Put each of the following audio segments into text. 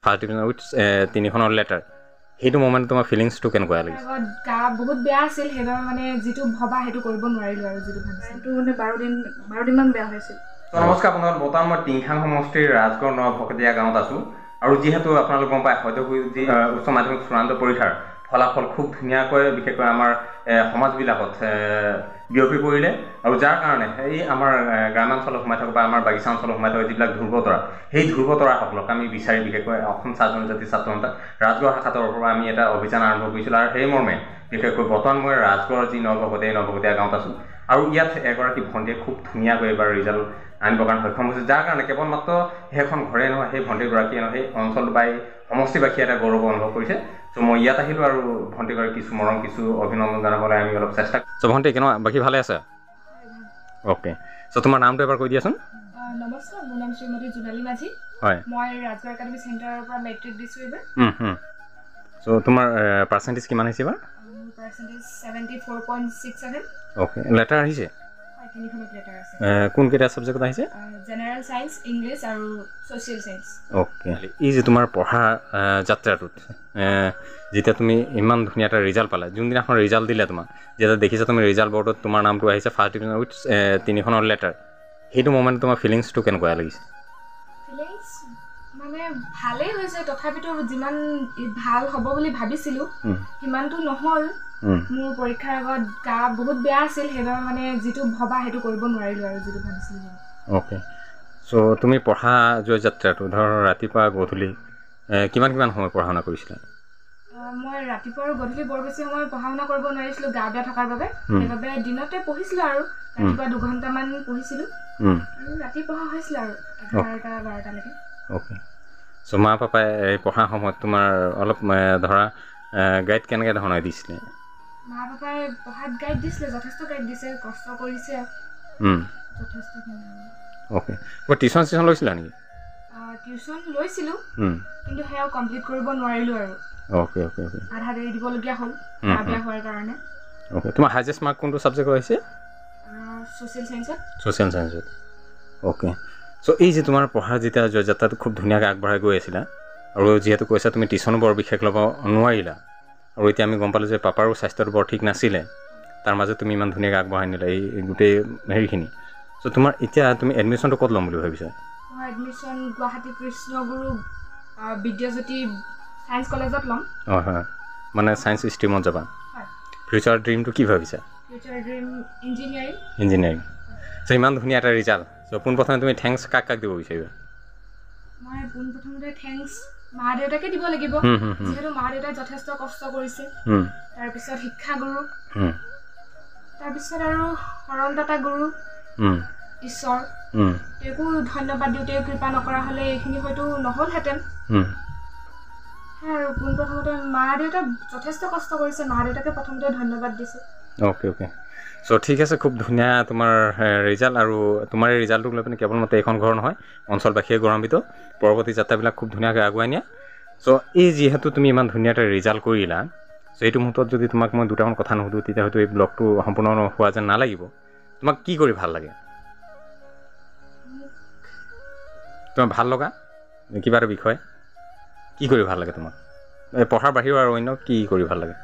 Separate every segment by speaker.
Speaker 1: First division with 3খনৰ letter সেইটো moment তোমাৰ ফিলিংছটো কেনেকুৱা লাগিছে
Speaker 2: গা বহুত বেয়া আছিল সেইবাবে মানে যিটো ভবা সেইটো কৰিব নোৱাৰিলো আৰু যিটো ভাবিছিলো মানে 12 দিনমান বেয়া হৈছিল
Speaker 1: নমস্কাৰ আপোনালোক বৰ্তমান মই টিংখাং সমষ্টিৰ ৰাজগড় নভকতীয়া গাঁৱত আছোঁ আৰু যিহেতু আপোনালোক গম পায় হয়তো যি উচ্চ মাধ্যমিক চূড়ান্ত পৰীক্ষাৰ ফলাফল খুব ধুনীয়াকৈ বিশেষকৈ আমাৰ সমাজবিলাকত বিয়পি পৰিলে আৰু যাৰ কাৰণে এই আমাৰ গ্ৰামাঞ্চলত সোমাই থকা বা আমাৰ বাগিচা অঞ্চলত সোমাই থকা যিবিলাক ধ্ৰুৱতৰা সেই ধ্ৰুৱতৰাসকলক আমি বিচাৰি বিশেষকৈ অসম ছাত্ৰ জনজাতি ছাত্ৰ সন্থা ৰাজগড় শাখাৰ পৰা আমি এটা অভিযান আৰম্ভ কৰিছিলোঁ আৰু সেই মৰ্মে বিশেষকৈ বৰ্তমান মই ৰাজগড়ৰ যি নভকতীয়া গাঁৱত আছোঁ আৰু ইয়াত এগৰাকী ভণ্টিয়ে খুব ধুনীয়াকৈ এইবাৰ ৰিজাল্ট আনিবৰ কাৰণে সক্ষম হৈছে যাৰ কাৰণে কেৱল মাত্ৰ সেইখন ঘৰে নহয় সেই ভণ্টিগৰাকীয়ে নহয় সেই অঞ্চল বা এই সমষ্টিবাসীয়ে এটা গৌৰৱ অনুভৱ কৰিছে চ' মই ইয়াত আহিলোঁ আৰু ভণ্টিগৰাকী কিছু মৰম কিছু অভিনন্দন জনাবলৈ আমি অলপ চেষ্টা চ' ভণ্টি কেনেকুৱা বাকী ভালে আছে অ'কে চ' তোমাৰ নামটো এবাৰ কৈ দিয়াচোন
Speaker 2: নমস্কাৰ মোৰ নাম শ্ৰীমতী জোনালী মাঝি
Speaker 1: হয়
Speaker 2: মই ৰাজগড় একাডেমী চেণ্টাৰৰ পৰা মেট্ৰিক দিছোঁ এইবাৰ
Speaker 1: চ' তোমাৰ পাৰ্চেণ্টেজ কিমান আহিছে এইবাৰ
Speaker 2: পাৰ্চেণ্টেজ 74.67
Speaker 1: অ'কে লেটাৰ আহিছে
Speaker 2: তিনিখনত লেটাৰ আছে
Speaker 1: কোনকেইটা ছাবজেক্টত আহিছে
Speaker 2: জেনেৰেল ছায়েন্স ইংলিছ আৰু ছ'চিয়েল ছায়েন্স
Speaker 1: অ'কে এই যে তোমাৰ পঢ়া যাত্ৰাটোত যেতিয়া তুমি ইমান ধুনীয়া এটা ৰিজাল্ট পালা যোনদিনাখন ৰিজাল্ট দিলে তোমাক যেতিয়া দেখিছা তুমি ৰিজাল্ট বৰ্ডত তোমাৰ নামটো আহিছে ফাৰ্ষ্ট ডিভিজন উইথ 3খনৰ লেটাৰ সেইটো মোমেণ্ট তোমাৰ ফিলিংছটো কেনেকুৱা লাগিছে
Speaker 2: ফিলিংছ মানে ভালেই হৈছে তথাপিতো যিমান ভাল হ'ব বুলি ভাবিছিলোঁ সিমানটো নহ'ল মোৰ পৰীক্ষাৰ আগত গা বহুত বেয়া আছিল সেইবাবে মানে যিটো ভবা সেইটো কৰিব নোৱাৰিলোঁ আৰু যিটো ভাবিছিলোঁ
Speaker 1: অ'কে চ' তুমি পঢ়া যোৱা যাত্ৰাটো ধৰ ৰাতিপুৱা গধূলি কিমান সময় পঢ়া শুনা কৰিছিলা
Speaker 2: মই ৰাতিপুৱা আৰু গধূলি বৰ বেছি সময় পঢ়া শুনা কৰিব নোৱাৰিছিলোঁ গা বেয়া থকাৰ বাবে সেইবাবে দিনতে পঢ়িছিলোঁ আৰু ৰাতিপুৱা 2 ঘণ্টামান পঢ়িছিলোঁ আৰু ৰাতি পঢ়া হৈছিল আৰু 11-12লৈকে
Speaker 1: অ'কে চ' মা পাপাই এই পঢ়াৰ সময়ত তোমাৰ অলপ ধৰা গাইড কেনেকৈ ধৰণে দিছিলে
Speaker 2: মা পাপাই পঢ়াত গাইড দিছিলে যথেষ্ট গাইড দিছে কষ্ট কৰিছে যথেষ্টখিনি
Speaker 1: অ'কে মই টিউশ্যন লৈছিলা নেকি
Speaker 2: টিউশ্যন লৈছিলোঁ কিন্তু সেয়াও কমপ্লিট কৰিব নোৱাৰিলোঁ আৰু
Speaker 1: অ'কে
Speaker 2: আধা দেৰি দিবলগীয়া হ'ল গা বেয়া হোৱাৰ কাৰণে
Speaker 1: অ'কে তোমাৰ হাইয়েষ্ট মাৰ্ক কোনটো ছাবজেক্টত আহিছে
Speaker 2: ছ'চিয়েল ছায়েন্সত
Speaker 1: অ'কে চ' এই যে তোমাৰ পঢ়াৰ যেতিয়া যাত্ৰাটো খুব ধুনীয়াকৈ আগবঢ়াই গৈ আছিলা আৰু যিহেতু কৈছা তুমি টিউশ্যনো বৰ বিশেষ ল'ব নোৱাৰিলা আৰু এতিয়া আমি গম পালোঁ যে পাপাৰো স্বাস্থ্যটো বৰ ঠিক নাছিলে তাৰ মাজত তুমি ইমান ধুনীয়াকৈ আগবঢ়াই নিলা এই গোটেই হেৰিখিনি চ' তোমাৰ এতিয়া তুমি এডমিশ্যনটো ক'ত ল'ম বুলি ভাবিছা
Speaker 2: মই এডমিশ্যন গুৱাহাটী কৃষ্ণগুৰু বিদ্যাজ্যোতি ছায়েন্স কলেজত ল'ম হয়
Speaker 1: মানে ছায়েন্স ষ্ট্ৰীমত যাবা ফিউচাৰ ড্ৰিমটো কি ভাবিছা
Speaker 2: ফিউচাৰ ড্ৰিম
Speaker 1: ইঞ্জিনিয়াৰিং চ' ইমান ধুনীয়া এটা ৰিজাল্ট চ' পোনপ্ৰথমে তুমি থেংকছ কাক দিব বিচাৰিবা
Speaker 2: মই পোনপ্ৰথমতে থেংকছ মা দেউতাকে দিব লাগিব যিহেতু মা দেউতাই যথেষ্ট কষ্ট কৰিছে তাৰপিছত শিক্ষাগুৰু তাৰপিছত আৰু শৰণদাতা গুৰু ঈশ্বৰ তেওঁকো ধন্যবাদ দিওঁ তেওঁ কৃপা নকৰা হ'লে এইখিনি হয়তো নহ'লহেঁতেন আৰু পোনপ্ৰথমতে মা দেউতা যথেষ্ট কষ্ট কৰিছে মা দেউতাকে প্ৰথমতে ধন্যবাদ দিছোঁ
Speaker 1: অ'কে চ' ঠিক আছে খুব ধুনীয়া তোমাৰ ৰিজাল্ট আৰু তোমাৰ এই ৰিজাল্টটোক লৈ পিনে কেৱল মাত্ৰ এইখন ঘৰ নহয় অঞ্চলবাসীয়ে গৌৰৱান্বিত পৰৱৰ্তী যাত্ৰাবিলাক খুব ধুনীয়াকৈ আগুৱাই নিয়া চ' এই যিহেতু তুমি ইমান ধুনীয়া এটা ৰিজাল্ট কৰিলা চ' এইটো মুহূৰ্তত যদি তোমাক মই দুটামান কথা নুসুধোঁ তেতিয়া হয়তো এই ব্লগটো সম্পূৰ্ণ হোৱা যেন নালাগিব তোমাক কি কৰি ভাল লাগে তোমাৰ ভাল লগা কিবা এটা বিষয় কি কৰি ভাল লাগে তোমাক পঢ়াৰ বাহিৰেও আৰু অন্য কি কৰি ভাল লাগে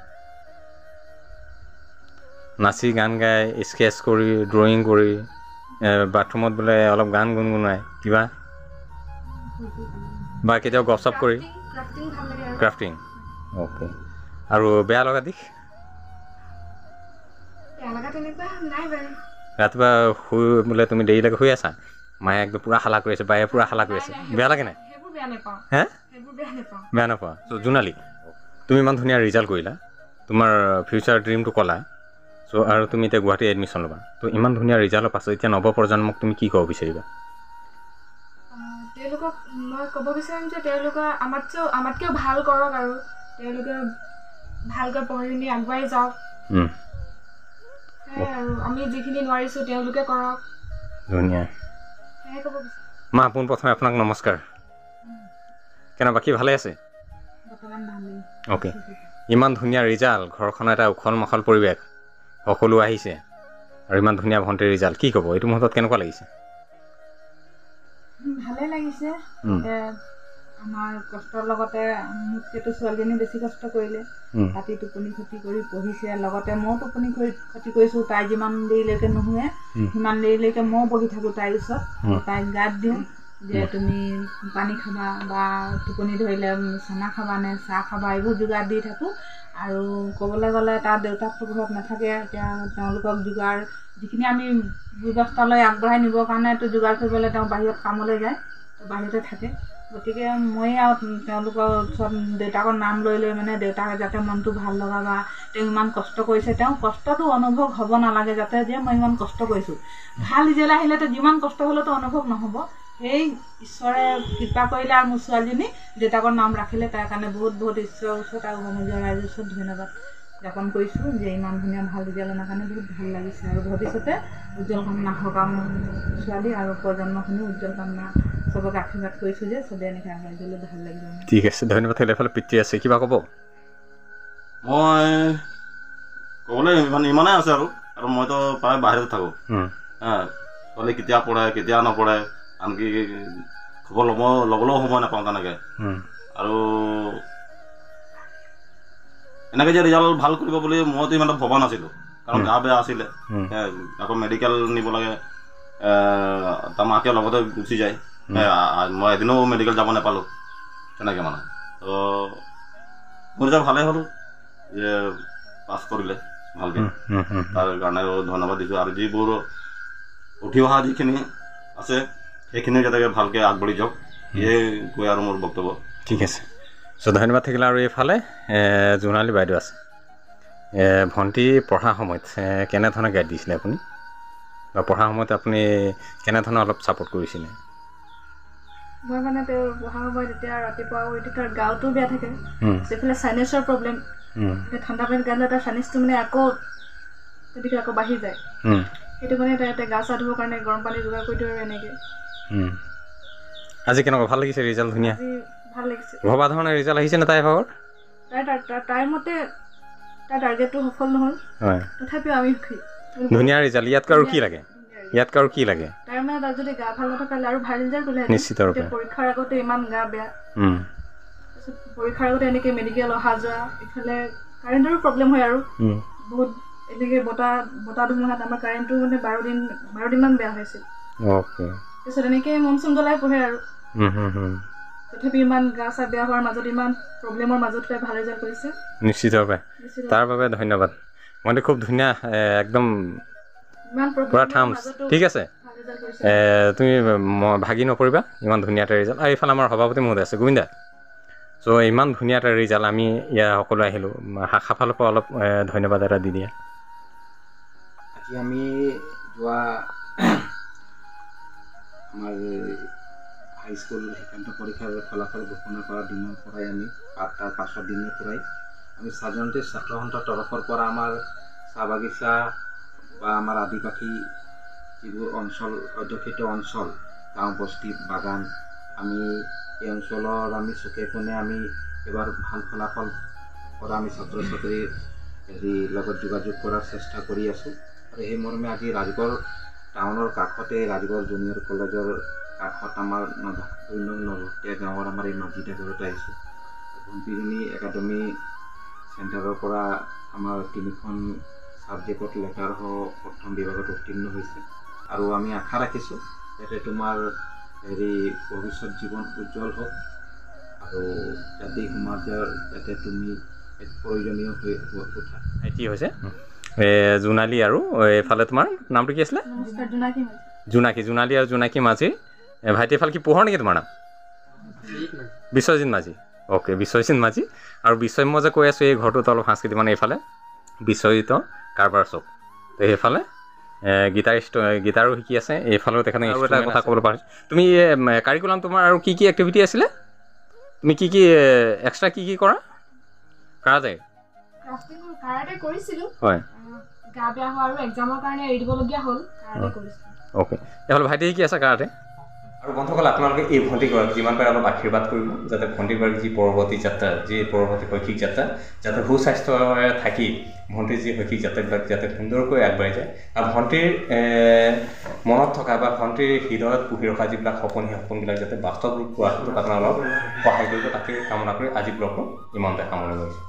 Speaker 1: নাচি গান গাই স্কেচ কৰি ড্ৰয়িং কৰি বাথৰুমত বোলে অলপ গান গুণগুণাই কিবা বা কেতিয়াও গছপ কৰি ক্ৰাফটিং অ'কে আৰু বেয়া লগা দিশ ৰাতিপুৱা শুই বোলে তুমি দেৰিলৈকে শুই আছা মায়ে একদম পূৰা হালা কৰি আছে বায়ে পূৰা হালা কৰি আছে বেয়া লাগে নাই বেয়া নাপোৱা চ' জোনালী তুমি ইমান ধুনীয়া ৰিজাল্ট কৰিলা তোমাৰ ফিউচাৰ ড্ৰিমটো ক'লা চ' আৰু তুমি এতিয়া গুৱাহাটী এডমিশ্যন ল'বা ত' ইমান ধুনীয়া ৰিজাল্টৰ পাছত এতিয়া নৱপ্ৰজন্মক তুমি কি ক'ব বিচাৰিবা
Speaker 2: তেওঁলোকক মই ক'ব বিচাৰিম যে তেওঁলোকে আমাতকৈও ভাল কৰক আৰু তেওঁলোকে ভালকৈ পঢ়ি শুনি আগুৱাই যাওক আৰু আমি যিখিনি নোৱাৰিছোঁ তেওঁলোকে কৰক
Speaker 1: ধুনীয়া
Speaker 2: সেয়াই ক'ব বিচাৰিম
Speaker 1: মা পোনপ্ৰথমে আপোনাক নমস্কাৰ কেনে বাকী ভালে আছে অ'কে ইমান ধুনীয়া ৰিজাল্ট ঘৰখন এটা উখল মাখল পৰিৱেশ সকলো আহিছে আৰু ইমান ধুনীয়া ভণ্টিৰ ৰিজাল্ট কি ক'ব এইটো মুহূৰ্তত কেনেকুৱা লাগিছে
Speaker 2: ভালে লাগিছে
Speaker 3: আমাৰ কষ্টৰ লগতে মোতকেতো ছোৱালীজনী বেছি কষ্ট কৰিলে ৰাতি টোপনি ক্ষতি কৰি পঢ়িছে লগতে ময়ো টোপনি ক্ষতি কৰিছোঁ তাই যিমান দেৰিলৈকে নুশুৱে সিমান দেৰিলৈকে ময়ো বহি থাকোঁ তাইৰ ওচৰত তাইক গাত দিওঁ যে তুমি পানী খাবা বা টোপনি ধৰিলে চানা খাবা নে চাহ খাবা এইবোৰ যোগাৰ দি থাকোঁ আৰু ক'বলৈ গ'লে তাৰ দেউতাকটো ঘৰত নাথাকে এতিয়া তেওঁলোকক যোগাৰ যিখিনি আমি ব্যৱস্থালৈ আগবঢ়াই নিবৰ কাৰণেতো যোগাৰ কৰিবলৈ তেওঁ বাহিৰত কামলৈ যায় বাহিৰতে থাকে গতিকে মই আৰু তেওঁলোকৰ ওচৰত দেউতাকৰ নাম লৈ লৈ মানে দেউতাকে যাতে মনটো ভাল লগা বা তেওঁ ইমান কষ্ট কৰিছে তেওঁ কষ্টটো অনুভৱ হ'ব নালাগে যাতে যে মই ইমান কষ্ট কৰিছোঁ ভাল ৰিজাল্ট আহিলেতো যিমান কষ্ট হ'লেতো অনুভৱ নহ'ব সেই ঈশ্বৰে কৃপা কৰিলে আৰু মোৰ ছোৱালীজনী দেউতাকৰ নাম ৰাখিলে তাৰ কাৰণে বহুত বহুত ঈশ্বৰৰ ওচৰত আৰু সমাজৰ ৰাইজৰ ওচৰত ধন্যবাদ জ্ঞাপন কৰিছোঁ যে ইমান ধুনীয়া ভাল ৰিজাল্ট অনাৰ কাৰণে বহুত ভাল লাগিছে আৰু ভৱিষ্যতে উজ্জ্বল কামনা হওক মোৰ ছোৱালী আৰু প্ৰজন্মখিনিও উজ্জ্বল কামনা চবকে আশীৰ্বাদ কৰিছোঁ যে চবেই এনেকৈ আগুৱাই গ'লে ভাল লাগিব
Speaker 1: ঠিক আছে ধন্যবাদ থাকিলে এফালে পিতৃ আছে কিবা ক'ব
Speaker 4: মই ক'বলৈ ইমানেই আছে আৰু মইতো প্ৰায় বাহিৰত থাকোঁ ছোৱালী কেতিয়া পঢ়ে কেতিয়া নপঢ়ে আনকি খবৰ ল'বলৈও সময় নাপাওঁ তেনেকৈ আৰু এনেকৈ যে ৰিজাল্ট ভাল কৰিব বুলি মইতো ইমানটা ভবা নাছিলোঁ কাৰণ গা বেয়া আছিলে আকৌ মেডিকেল নিব লাগে তাৰ মাকে লগতে গুচি যায় মই এদিনো মেডিকেল যাব নাপালোঁ তেনেকৈ মানে তো মোৰ ৰিজাল্ট ভালেই হ'ল যে পাছ কৰিলে ভালকৈ তাৰ কাৰণে ধন্যবাদ দিছোঁ আৰু যিবোৰ উঠি অহা যিখিনি আছে সেইখিনি যাতে ভালকৈ আগবাঢ়ি যাওক ইয়ে কৈ আৰু মোৰ বক্তব্য
Speaker 1: ঠিক আছে চ' ধন্যবাদ থাকিলে আৰু এইফালে জোনালী বাইদেউ আছে ভণ্টি পঢ়াৰ সময়ত কেনেধৰণে গাইড দিছিলে আপুনি বা পঢ়াৰ সময়ত আপুনি কেনেধৰণে অলপ ছাপোৰ্ট কৰিছিলে
Speaker 2: মই মানে তেওঁৰ পঢ়া সময়ত এতিয়া ৰাতিপুৱা উঠি তাৰ গাটো বেয়া থাকে সেইফালে চাইনেছৰ প্ৰব্লেম ঠাণ্ডা পানীত গালে তাৰ চাইনেছটো মানে আকৌ তেনেকৈ আকৌ বাঢ়ি যায় সেইটো মানে তাই গা চা ধুবৰ কাৰণে গৰম পানী যোগাৰ কৰি দিওঁ আৰু এনেকৈ
Speaker 1: আজি কেনেকুৱা ভাল লাগিছে ৰিজাল্ট ধুনীয়া
Speaker 2: ভাল লাগিছে
Speaker 1: ভবা ধৰণে ৰিজাল্ট আহিছে নে তাইৰ ভাগৰ
Speaker 2: তাইৰ মতে তাৰ টাৰ্গেটটো সফল নহ'ল
Speaker 1: হয়
Speaker 2: তথাপিও আমি সুখী
Speaker 1: ধুনীয়া ৰিজাল্ট ইয়াতকৈ আৰু কি লাগে ইয়াতকৈ আৰু কি লাগে
Speaker 2: তাৰ মানে তাত যদি গা ভাল নথকালে আৰু ভাল ৰিজাল্ট হ'লে
Speaker 1: নিশ্চিত ৰূপে
Speaker 2: পৰীক্ষাৰ আগতে ইমান গা বেয়া তাৰপিছত পৰীক্ষাৰ আগতে এনেকৈ মেডিকেল অহা যোৱা ইফালে কাৰেণ্টৰো প্ৰব্লেম হয় আৰু বহুত এনেকৈ বতাহ ধুমুহাত আমাৰ কাৰেণ্টটো মানে 12 দিনমান বেয়া হৈছিল তাৰপিছত এনেকৈ মন চন জ্বলাই পঢ়ে আৰু তথাপি ইমান গা চা বেয়া হোৱাৰ মাজত ইমান প্ৰব্লেমৰ মাজত ভাল ৰিজাল্ট কৰিছে
Speaker 1: নিশ্চিতভাৱে তাৰ বাবে ধন্যবাদ মইতো খুব ধুনীয়া একদম পুৰা থামছ ঠিক আছে তুমি ভাগি নপৰিবা ইমান ধুনীয়া এটা ৰিজাল্ট আৰু এইফালে আমাৰ সভাপতি মহোদয় আছে গোবিন্দা চ' ইমান ধুনীয়া এটা ৰিজাল্ট আমি ইয়াৰ সকলোৱে আহিলোঁ শাখা ফালৰ পৰা অলপ ধন্যবাদ এটা দি দিয়া
Speaker 5: আজি আমি যোৱা আমাৰ হাইস্কুল শিক্ষান্ত পৰীক্ষাৰ ফলাফল ঘোষণা কৰাৰ দিনৰ পৰাই আমি তাৰ পাছৰ দিনৰ পৰাই আমি সাধাৰণতে ছাত্ৰ সন্থাৰ তৰফৰ পৰা আমাৰ চাহ বাগিচা বা আমাৰ আদিবাসী যিবোৰ অঞ্চল অধ্যুষিত অঞ্চল গাঁও বস্তি বাগান আমি এই অঞ্চলৰ আমি চুকে কোণে আমি এবাৰ ভাল ফলাফল কৰা আমি ছাত্ৰ ছাত্ৰীৰ লগত যোগাযোগ কৰাৰ চেষ্টা কৰি আছোঁ আৰু সেই মৰ্মে আজি ৰাজগড় টাউনৰ কাষতে ৰাজগড় জুনিয়ৰ কলেজৰ কাষত আমাৰ 2 নং নভটীয়া গাঁৱৰ আমাৰ এই মাজিদা ঘৰত আহিছোঁ ভণ্টিজনী একাডেমী চেণ্টাৰৰ পৰা আমাৰ 3খন ছাবজেক্টত লেটাৰ প্ৰথম বিভাগত উত্তীৰ্ণ হৈছে আৰু আমি আশা ৰাখিছোঁ যাতে তোমাৰ ভৱিষ্যত জীৱন উজ্জ্বল হওক আৰু জাতি সমাজৰ যাতে তুমি এক প্ৰয়োজনীয় হৈ উঠা
Speaker 1: কি হৈছে জোনালী আৰু এইফালে তোমাৰ নামটো কি আছিলে জোনালী আৰু জোনাকী মাঝি ভাইটি এইফালে কি পোহৰ নেকি তোমাৰ নাম বিশ্বজিৎ মাঝি অ'কে বিশ্বজিৎ মাঝি আৰু বিশ্বজিৎ মই যে কৈ আছোঁ এই ঘৰটোত অলপ সাংস্কৃতিক মানে এইফালে বিশ্বজিৎ কাৰবাৰ চব তো সেইফালে গীটাৰো শিকি আছে এইফালেও তেখেতে আৰু এটা কথা ক'বলৈ পাৰিছোঁ তুমি কাৰিকুলাম তোমাৰ আৰু কি কি এক্টিভিটি আছিলে তুমি কি এক্সট্ৰা কি কৰা কাৰাটে
Speaker 2: কৰিছিলোঁ
Speaker 1: হয়
Speaker 2: গা বেয়া হোৱা আৰু এক্সামৰ কাৰণে এৰি দিবলগীয়া হ'ল কাৰাটে কৰিছিলোঁ
Speaker 1: অ'কে এইফালে ভাইটি শিকি আছে কাৰাটে আৰু বন্ধুসকল আপোনালোকে এই ভণ্টিগৰাকী যিমান পাৰে অলপ আশীৰ্বাদ কৰিব যাতে ভণ্টিগৰাকী যি পৰৱৰ্তী যাত্ৰা যি পৰৱৰ্তী শৈক্ষিক যাত্ৰা যাতে সুস্বাস্থ্যৰে থাকি ভণ্টিৰ যি শৈক্ষিক যাত্ৰাবিলাক যাতে সুন্দৰকৈ আগবাঢ়ি যায় আৰু ভণ্টিৰ মনত থকা বা ভণ্টিৰ হৃদয়ত পুহি ৰখা যিবিলাক সপোন সেই সপোনবিলাক যাতে বাস্তৱ ৰূপ পোৱাটো আপোনালোকক সহায় কৰিব তাকে কামনা কৰি আজি ব্লগটো ইমানতে সামৰণি কৰিছোঁ।